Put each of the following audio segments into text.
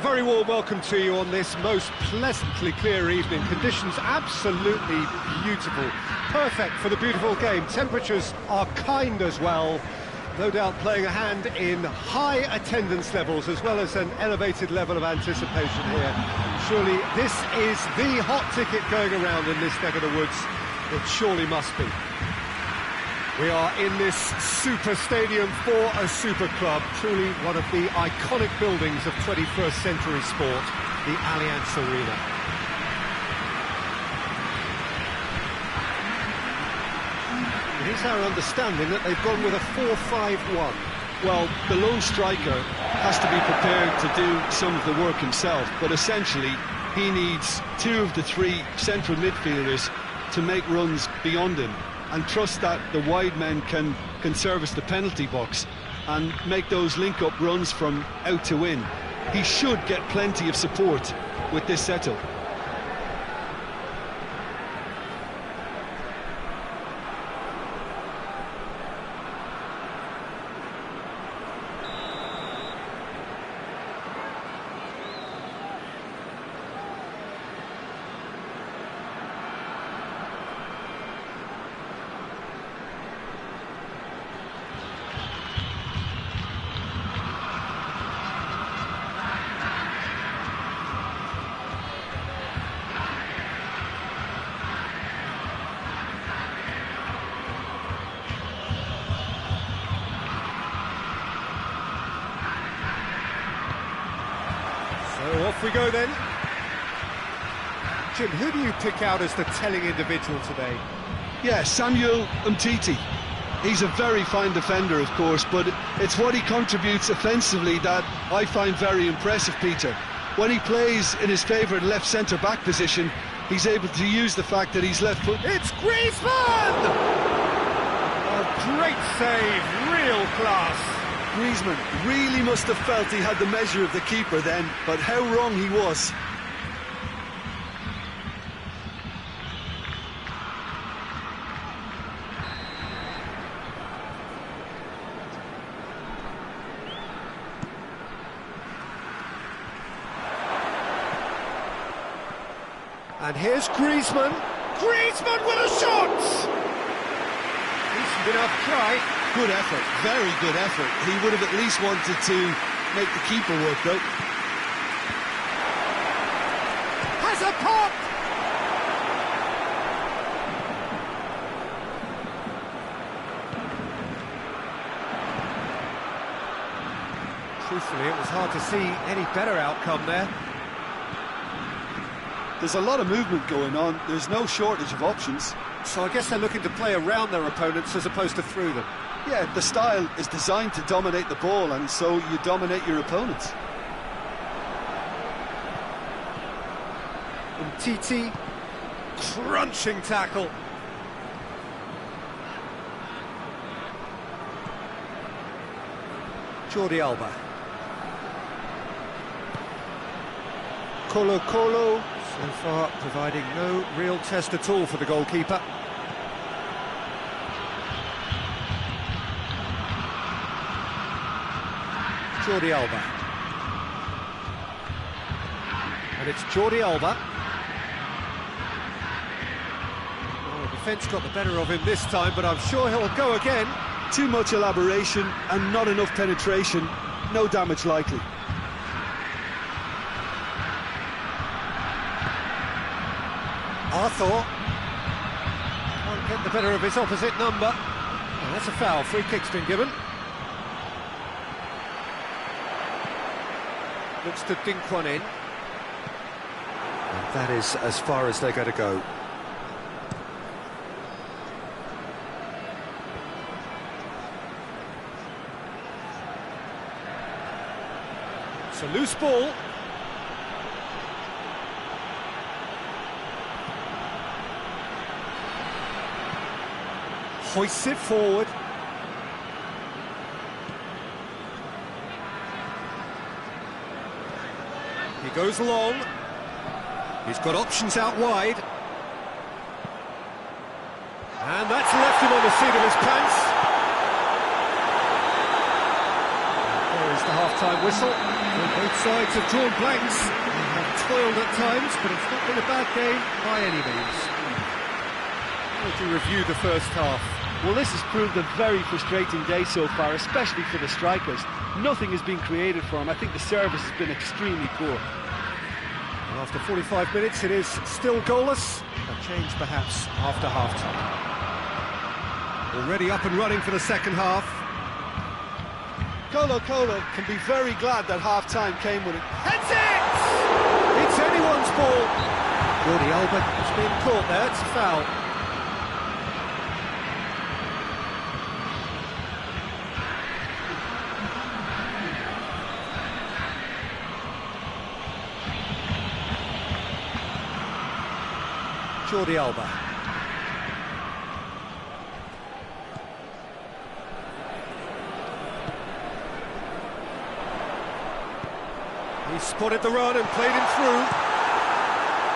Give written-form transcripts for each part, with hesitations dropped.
very warm welcome to you on this most pleasantly clear evening. Conditions absolutely beautiful, perfect for the beautiful game. Temperatures are kind as well, no doubt playing a hand in high attendance levels as well as an elevated level of anticipation here. Surely this is the hot ticket going around in this neck of the woods. It surely must be. We are in this super stadium for a super club, truly one of the iconic buildings of 21st century sport, the Allianz Arena. It is our understanding that they've gone with a 4-5-1. Well, the lone striker has to be prepared to do some of the work himself, but essentially he needs two of the three central midfielders to make runs beyond him and trust that the wide men can service the penalty box and make those link-up runs from out to in. He should get plenty of support with this setup. So off we go then. Jim, who do you pick out as the telling individual today? Yeah, Samuel Umtiti. He's a very fine defender, of course, but it's what he contributes offensively that I find very impressive, Peter. When he plays in his favourite left centre-back position, he's able to use the fact that he's left foot. It's Griezmann! A great save, real class. Griezmann really must have felt he had the measure of the keeper then, but how wrong he was. And here's Griezmann. Griezmann with a shot! Decent enough try. Good effort, very good effort. He would have at least wanted to make the keeper work, though. Has a pop! Truthfully, it was hard to see any better outcome there. There's a lot of movement going on. There's no shortage of options. So I guess they're looking to play around their opponents as opposed to through them. Yeah, the style is designed to dominate the ball, and so you dominate your opponents. Umtiti, crunching tackle. Jordi Alba. Colo, so far providing no real test at all for the goalkeeper. Jordi Alba. And it's Jordi Alba. Oh, the defence got the better of him this time, but I'm sure he'll go again. Too much elaboration and not enough penetration. No damage likely. Arthur can't get the better of his opposite number. Oh, that's a foul. Free kick's been given. Looks to dink one in. And that is as far as they're going to go. It's a loose ball. Hoists it forward. He goes long. He's got options out wide. And that's left him on the seat of his pants. There is the half-time whistle. Well, both sides have drawn blanks. They have toiled at times, but it's not been a bad game by any means. How would you review the first half? Well, this has proved a very frustrating day so far, especially for the strikers. Nothing has been created for them. I think the service has been extremely poor. And after 45 minutes, it is still goalless. A change perhaps after half-time. Already up and running for the second half. Colo can be very glad that half-time came with it. Heads it! It's anyone's ball. Jordi Alba has been caught there. It's a foul. Jordi Alba. He spotted the run and played him through.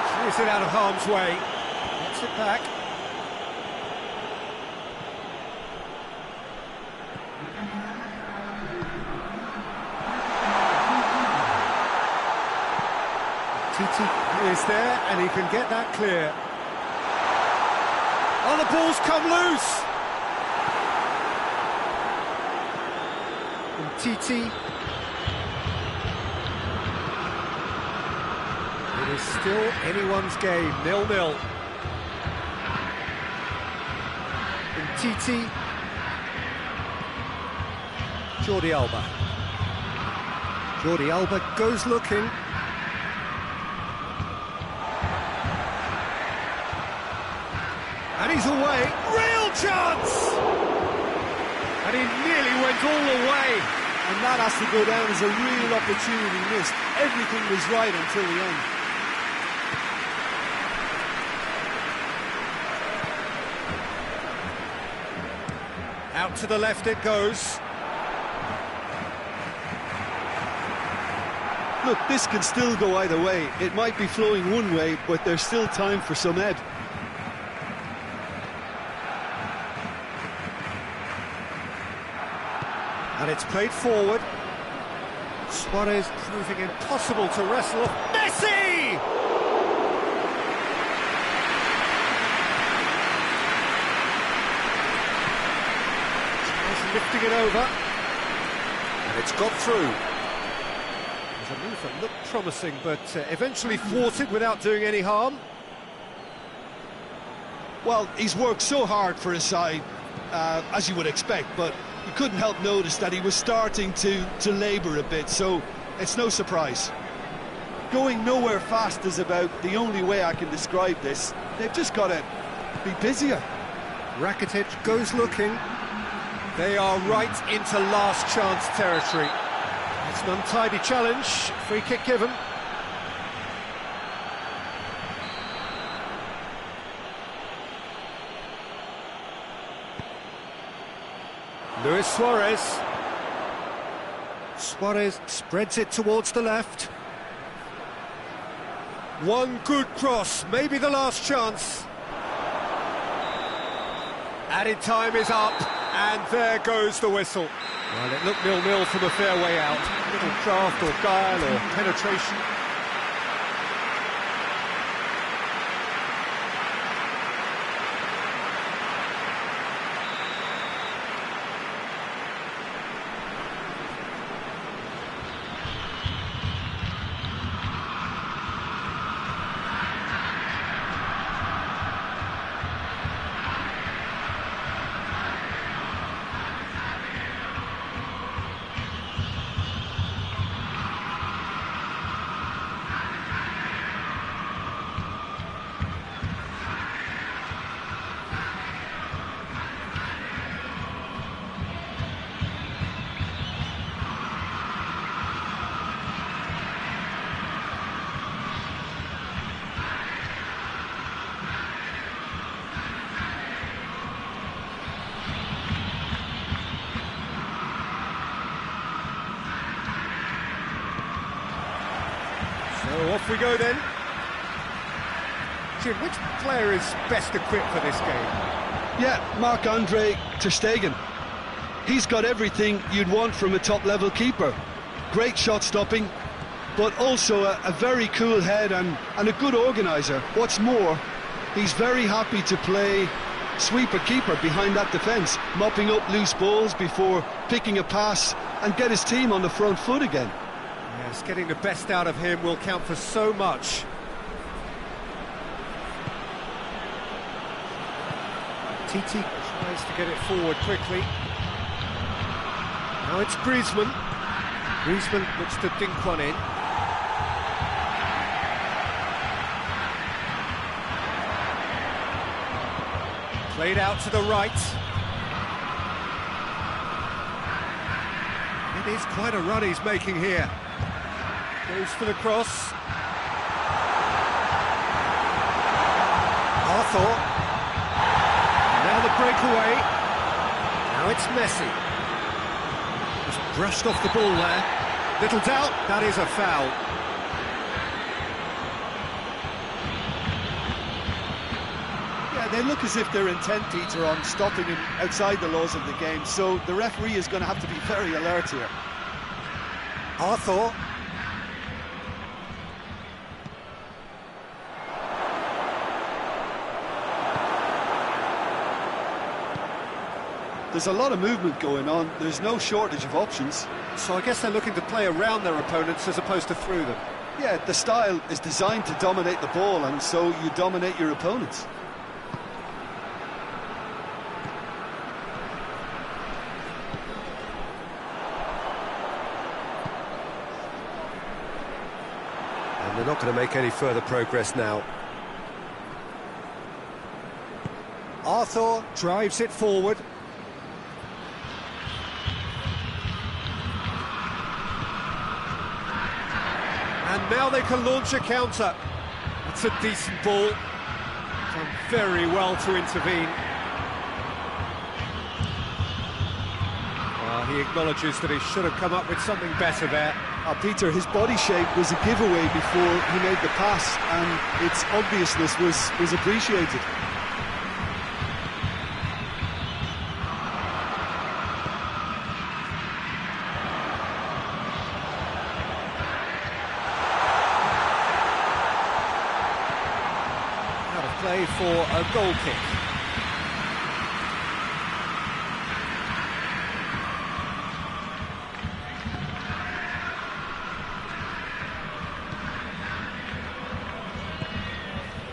Clears it out of harm's way. Gets it back. Titi is there and he can get that clear. Oh, the ball's come loose! And Titi. It is still anyone's game, 0-0. And Titi. Jordi Alba. Jordi Alba goes looking. And he's away, real chance! And he nearly went all the way. And that has to go down as a real opportunity missed. Everything was right until the end. Out to the left it goes. Look, this can still go either way. It might be flowing one way, but there's still time for some ebb. And it's played forward. Suarez proving impossible to wrestle off. Messi! Suarez lifting it over. And it's got through. There's a move that looked promising, but eventually thwarted without doing any harm. Well, he's worked so hard for his side, as you would expect, but you couldn't help notice that he was starting to labour a bit, so it's no surprise. Going nowhere fast is about the only way I can describe this. They've just got to be busier. Rakitic goes looking. They are right into last chance territory. It's an untidy challenge. Free kick given. Luis Suarez. Suarez spreads it towards the left. One good cross, maybe the last chance. Added time is up, and there goes the whistle. Well, it looked 0-0 from a fair way out. Little craft or guile or penetration. So off we go then. Jim, which player is best equipped for this game? Yeah, Marc-Andre ter Stegen. He's got everything you'd want from a top-level keeper. great shot stopping, but also a very cool head and a good organiser. What's more, he's very happy to play sweeper-keeper behind that defence, mopping up loose balls before picking a pass and get his team on the front foot again. Yes, getting the best out of him will count for so much. Titi tries to get it forward quickly. Now it's Griezmann. Griezmann looks to dink one in. Played out to the right. It is quite a run he's making here. Goes for the cross. Arthur. Now the breakaway. Now it's Messi. Just brushed off the ball there. Little doubt, that is a foul. Yeah, they look as if they're intent, Peter, on stopping him outside the laws of the game, so the referee is going to have to be very alert here. Arthur. There's a lot of movement going on. There's no shortage of options. So I guess they're looking to play around their opponents as opposed to through them. Yeah, the style is designed to dominate the ball, and so you dominate your opponents. And they're not going to make any further progress now. Arthur drives it forward. And now they can launch a counter. That's a decent ball. Done very well to intervene. He acknowledges that he should have come up with something better there. Peter, his body shape was a giveaway before he made the pass, and its obviousness was appreciated. Play for a goal kick.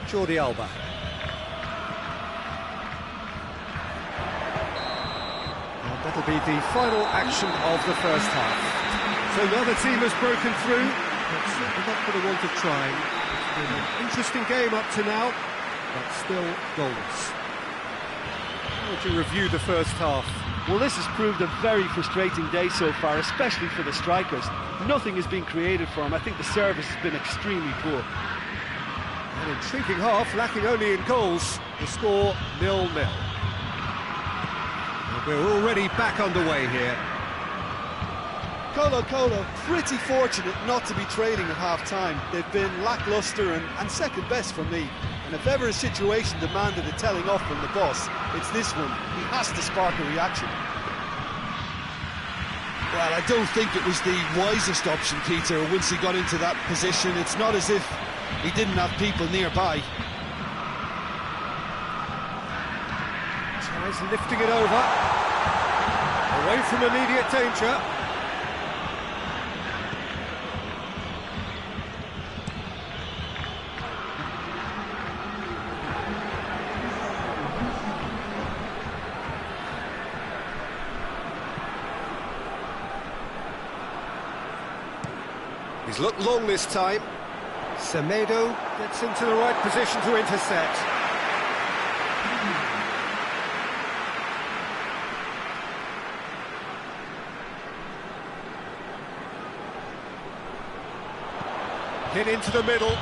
Jordi Alba. And that'll be the final action of the first half. So another team has broken through, but certainly not for the want of trying. It's been an interesting game up to now, but still goals. How would you review the first half? Well, this has proved a very frustrating day so far, especially for the strikers. Nothing has been created for them. I think the service has been extremely poor. An intriguing half, lacking only in goals. The score 0-0. And we're already back underway here. Colo pretty fortunate not to be trailing at half-time. They've been lacklustre and second best for me. And if ever a situation demanded a telling off from the boss, it's this one. He has to spark a reaction. Well, I don't think it was the wisest option, Peter, once he got into that position. It's not as if he didn't have people nearby. Tries lifting it over. Away from immediate danger. He's looked long this time. Semedo gets into the right position to intercept. Hit into the middle.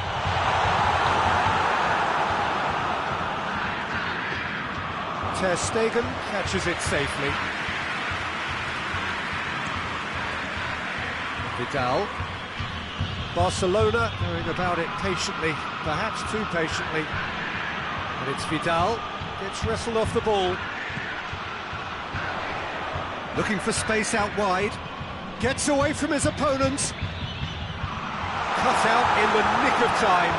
Ter Stegen catches it safely. Vidal. Barcelona going about it patiently, perhaps too patiently. And it's Vidal, gets wrestled off the ball. Looking for space out wide. Gets away from his opponent. Cut out in the nick of time.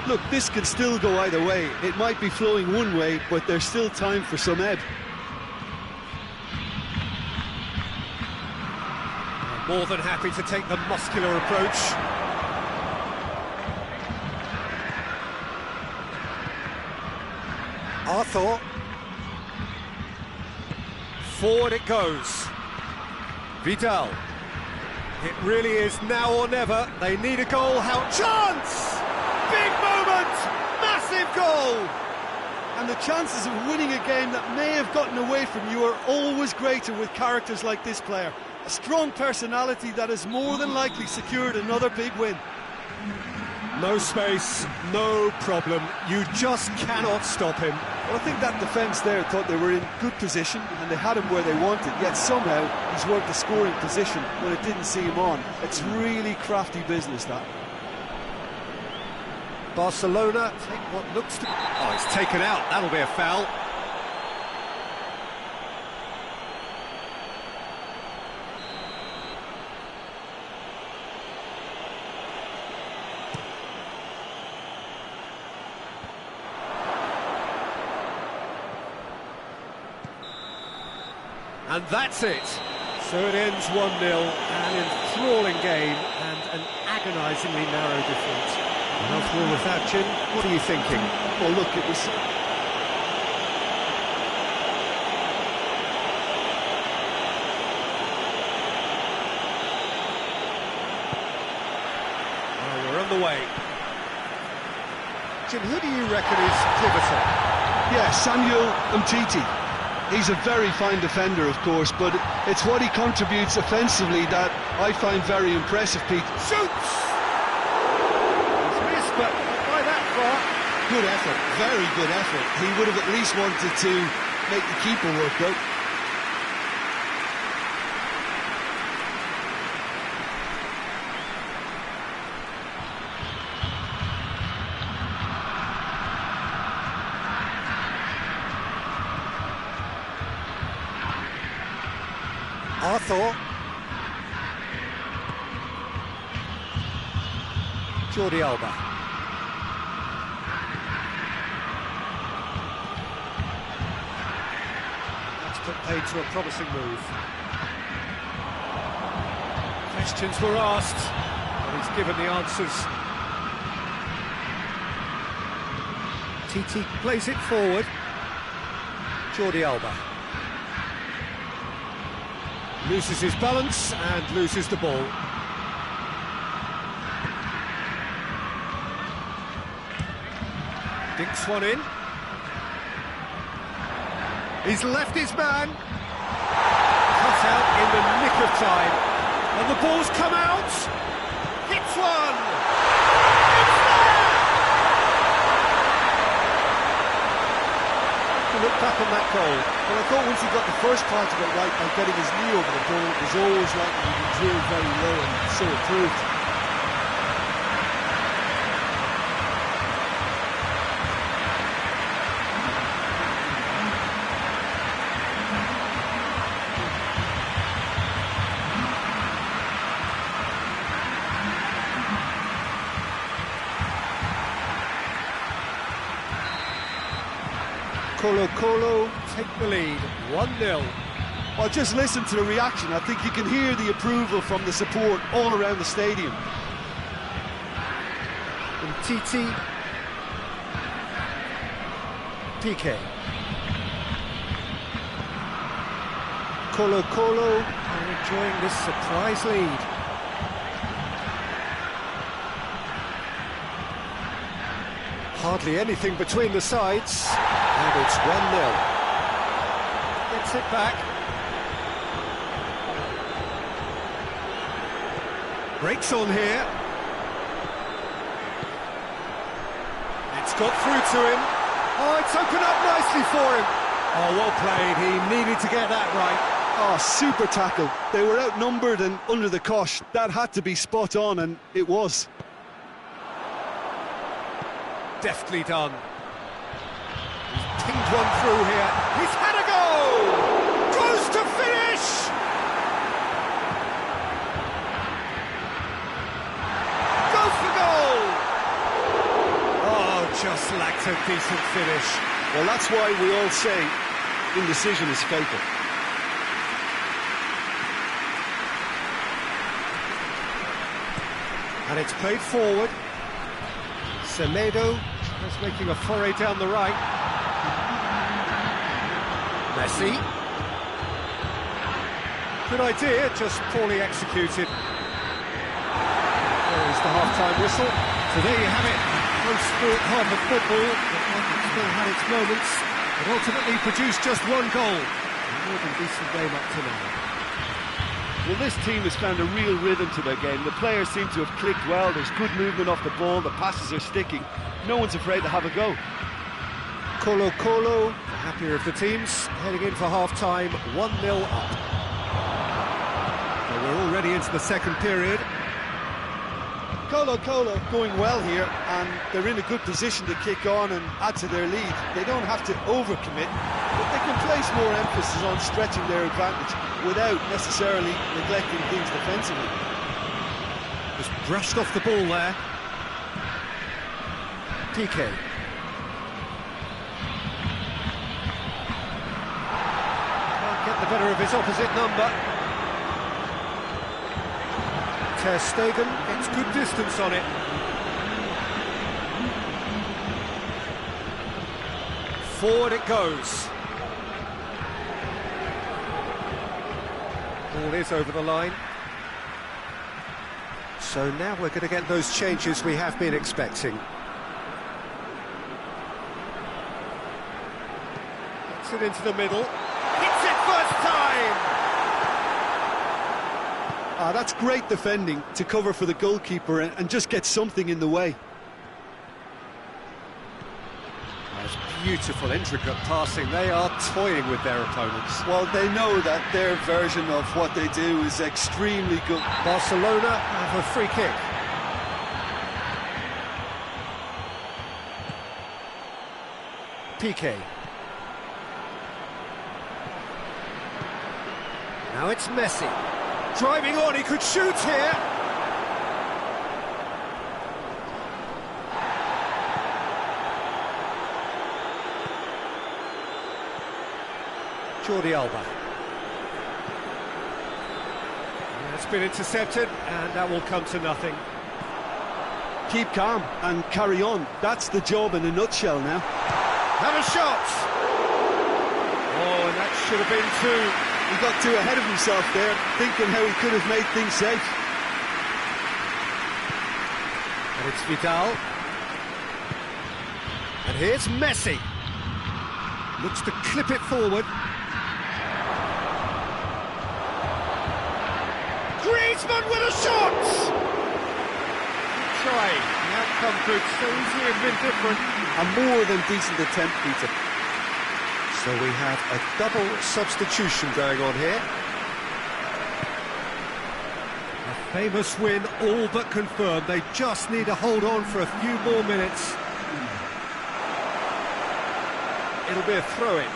Look, this can still go either way. It might be flowing one way, but there's still time for some ebb. More than happy to take the muscular approach. Arthur. Forward it goes. Vidal. It really is now or never. They need a goal. How chance! Big moment! Massive goal! And the chances of winning a game that may have gotten away from you are always greater with characters like this player. A strong personality that has more than likely secured another big win. No space, no problem. You just cannot stop him. Well, I think that defence there thought they were in good position and they had him where they wanted, yet somehow he's worked the scoring position when it didn't see him on. It's really crafty business, that. Barcelona take what looks to... Oh, it's taken out. That'll be a foul. And that's it. So it ends 1-0, an enthralling game and an agonisingly narrow difference. Enough all with that, Chin. What are you thinking? Well, look, it was... Well, we're on the way. Jim, who do you reckon is pivotal? Yeah, Samuel Umtiti. He's a very fine defender, of course, but it's what he contributes offensively that I find very impressive, Pete. Shoots! He's missed, but by that far. Good effort, very good effort. He would have at least wanted to make the keeper work, though. Arthur. Jordi Alba. That's put paid to a promising move. Questions were asked, and he's given the answers. Titi plays it forward. Jordi Alba. Loses his balance and loses the ball. Dinks one in. He's left his man. Cut out in the nick of time. And the ball's come out. Hits one. It's there! Look back on that goal. Well, I thought once he got the first part of it right by getting his knee over the ball, it was always likely to be drilled very low, and so it proved. Colo-Colo take the lead, 1-0. Well, just listen to the reaction. I think you can hear the approval from the support all around the stadium. And Titi. PK. Colo-Colo are enjoying this surprise lead. Hardly anything between the sides, and it's 1-0. Gets it back. Breaks on here. It's got through to him. Oh, it's opened up nicely for him. Oh, well played. He needed to get that right. Oh, super tackle. They were outnumbered and under the cosh. That had to be spot on, and it was. Deftly done. He's pinged one through here. He's had a go! Goes to finish! just lacked a decent finish. Well, that's why we all say indecision is fatal. And it's played forward. Semedo is making a foray down the right. Messi. Good idea, just poorly executed. There is the half-time whistle. So there you have it. Close sport half of football, but one that still had its moments, but ultimately produced just one goal. A more than decent game up to now. Well, this team has found a real rhythm to their game. The players seem to have clicked well. There's good movement off the ball. The passes are sticking. No one's afraid to have a go. Colo, the happier of the teams, heading in for half-time, 1-0 up. So we're already into the second period. Colo going well here, and they're in a good position to kick on and add to their lead. They don't have to overcommit, but they can place more emphasis on stretching their advantage without necessarily neglecting things defensively. Just brushed off the ball there. PK. Can't get the better of his opposite number. Ter Stegen gets good distance on it. Forward it goes. Ball is over the line. So now we're going to get those changes we have been expecting. Gets it into the middle. Hits it first time! That's great defending to cover for the goalkeeper and just get something in the way. That's beautiful, intricate passing. They are toying with their opponents. Well, they know that their version of what they do is extremely good. Barcelona have a free kick. PK. Now it's Messi. Driving on, he could shoot here. Jordi Alba. It's been intercepted, and that will come to nothing. Keep calm and carry on. That's the job in a nutshell now. Have a shot! Oh, and that should have been two. He got too ahead of himself there, thinking how he could have made things safe. And it's Vidal. And here's Messi. Looks to clip it forward. Griezmann with a shot! Good try. The outcome could so easily have been different. A more than decent attempt, Peter. So we have a double substitution going on here. A famous win, all but confirmed. They just need to hold on for a few more minutes. It'll be a throw-in.